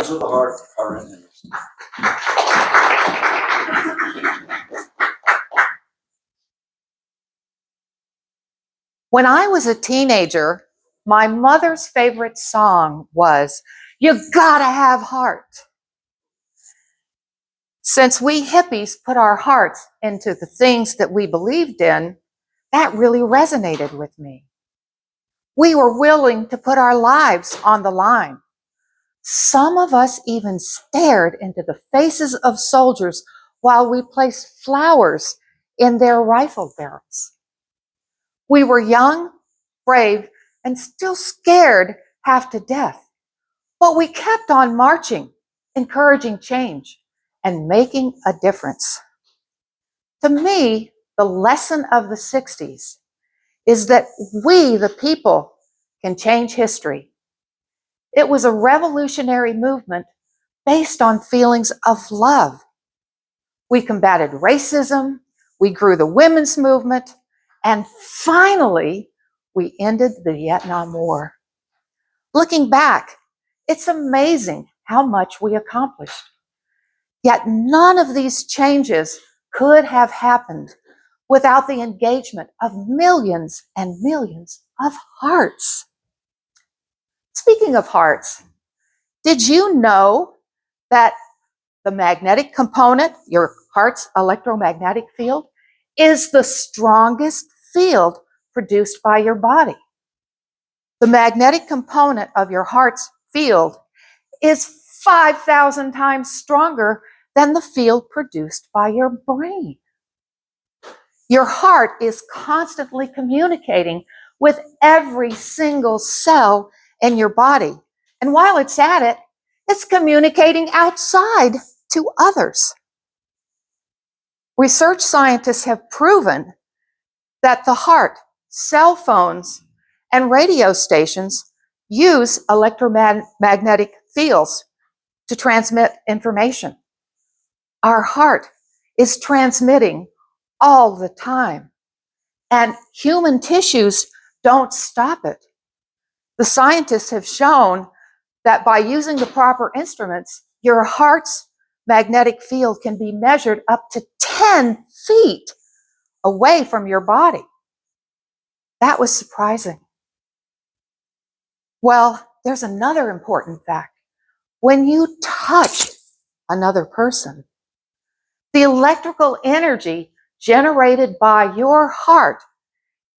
of the heart are in him. When I was a teenager, my mother's favorite song was, "You Gotta Have Heart." Since we hippies put our hearts into the things that we believed in, that really resonated with me. We were willing to put our lives on the line. Some of us even stared into the faces of soldiers while we placed flowers in their rifle barrels. We were young, brave, and still scared half to death. But we kept on marching, encouraging change, and making a difference. To me, the lesson of the 60s is that we, the people, can change history. It was a revolutionary movement based on feelings of love. We combated racism, we grew the women's movement, and finally, we ended the Vietnam War. Looking back, it's amazing how much we accomplished. Yet none of these changes could have happened without the engagement of millions and millions of hearts. Speaking of hearts, did you know that the magnetic component, your heart's electromagnetic field, is the strongest field produced by your body? The magnetic component of your heart's field is 5,000 times stronger than the field produced by your brain. Your heart is constantly communicating with every single cell in your body. And while it's at it, it's communicating outside to others. Research scientists have proven that the heart, cell phones, and radio stations use electromagnetic fields to transmit information. Our heart is transmitting all the time, and human tissues don't stop it. The scientists have shown that by using the proper instruments, your heart's magnetic field can be measured up to 10 feet away from your body. That was surprising. Well, there's another important fact. When you touch another person, the electrical energy generated by your heart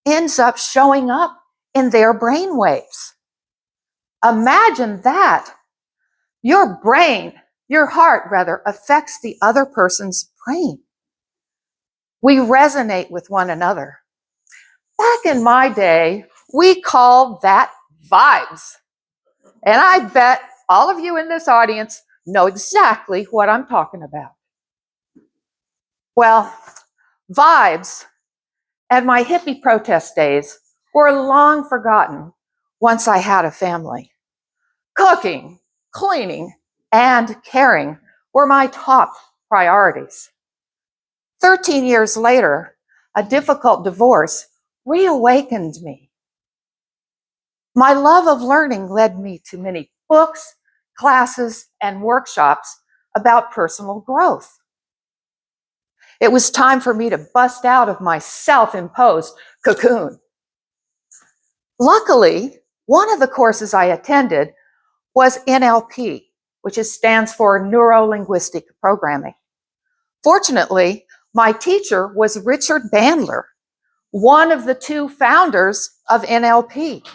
ends up showing up in their brain waves. Imagine that. Your heart rather, affects the other person's brain. We resonate with one another. Back in my day, we called that vibes. And I bet all of you in this audience know exactly what I'm talking about. Well, vibes and my hippie protest days were long forgotten once I had a family. Cooking, cleaning, and caring were my top priorities. 13 years later, a difficult divorce reawakened me. My love of learning led me to many books, classes, and workshops about personal growth. It was time for me to bust out of my self-imposed cocoon. Luckily, one of the courses I attended was NLP, which stands for Neuro-Linguistic Programming. Fortunately, my teacher was Richard Bandler, one of the two founders of NLP.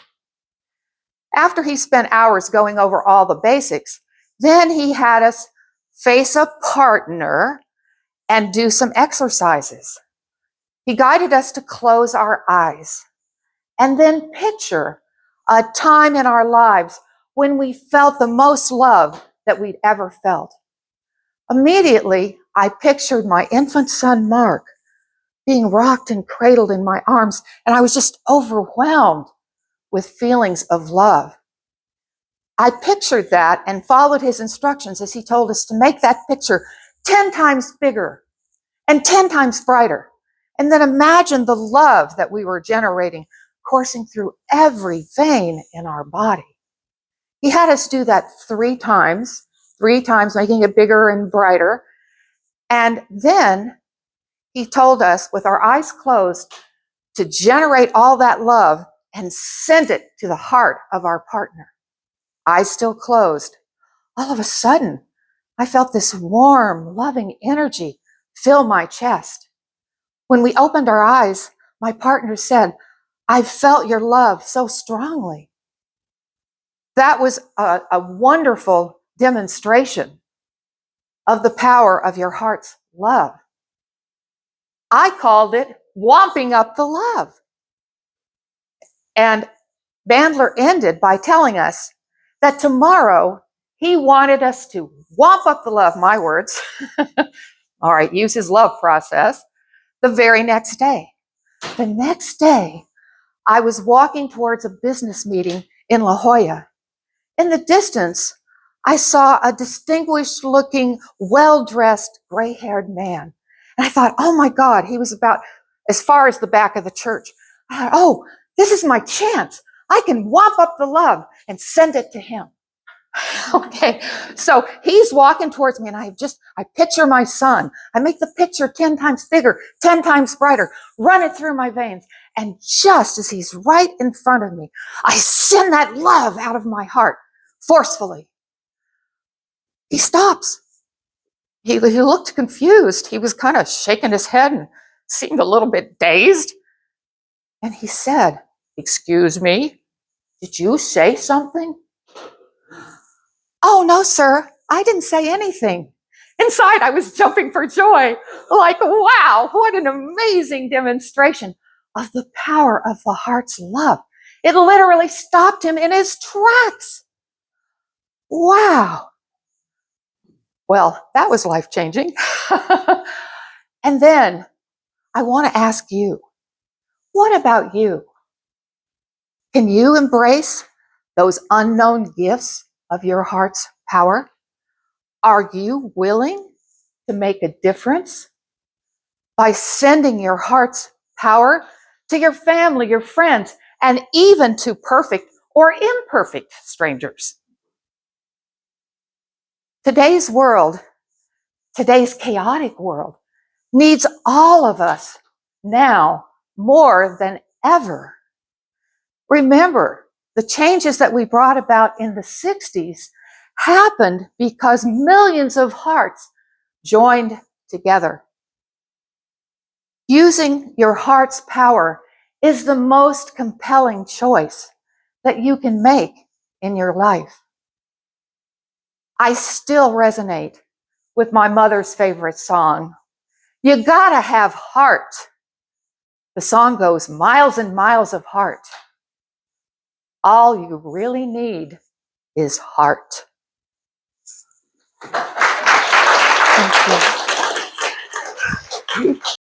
After he spent hours going over all the basics, then he had us face a partner and do some exercises. He guided us to close our eyes and then picture a time in our lives when we felt the most love that we'd ever felt. Immediately, I pictured my infant son, Mark, being rocked and cradled in my arms, and I was just overwhelmed with feelings of love. I pictured that and followed his instructions as he told us to make that picture 10 times bigger and 10 times brighter. And then imagine the love that we were generating coursing through every vein in our body. He had us do that 3 times 3 times, making it bigger and brighter. And then he told us, with our eyes closed, to generate all that love and send it to the heart of our partner. Eyes still closed. All of a sudden, I felt this warm, loving energy fill my chest. When we opened our eyes, my partner said, "I felt your love so strongly." That was a wonderful demonstration of the power of your heart's love. I called it whomping up the love. And Bandler ended by telling us that tomorrow he wanted us to whomp up the love, my words, all right, use his love process, the very next day. The next day, I was walking towards a business meeting in La Jolla. In the distance, I saw a distinguished looking, well-dressed, gray-haired man. And I thought, oh my God, he was about as far as the back of the church. I thought, oh, this is my chance. I can whop up the love and send it to him. Okay, so he's walking towards me and I picture my son. I make the picture 10 times bigger, 10 times brighter, run it through my veins. And just as he's right in front of me, I send that love out of my heart forcefully. He stops. He looked confused. He was kind of shaking his head and seemed a little bit dazed. And he said, "Excuse me, did you say something?" "Oh, no, sir, I didn't say anything." Inside, I was jumping for joy. Like, wow, what an amazing demonstration of the power of the heart's love. It literally stopped him in his tracks. Wow. Well, that was life-changing. And then I want to ask you, what about you? Can you embrace those unknown gifts of your heart's power? Are you willing to make a difference by sending your heart's power to your family, your friends, and even to perfect or imperfect strangers? Today's world, today's chaotic world, needs all of us now more than ever. Remember, the changes that we brought about in the 60s happened because millions of hearts joined together. Using your heart's power is the most compelling choice that you can make in your life. I still resonate with my mother's favorite song, "You Gotta Have Heart." The song goes, "Miles and miles of heart. All you really need is heart."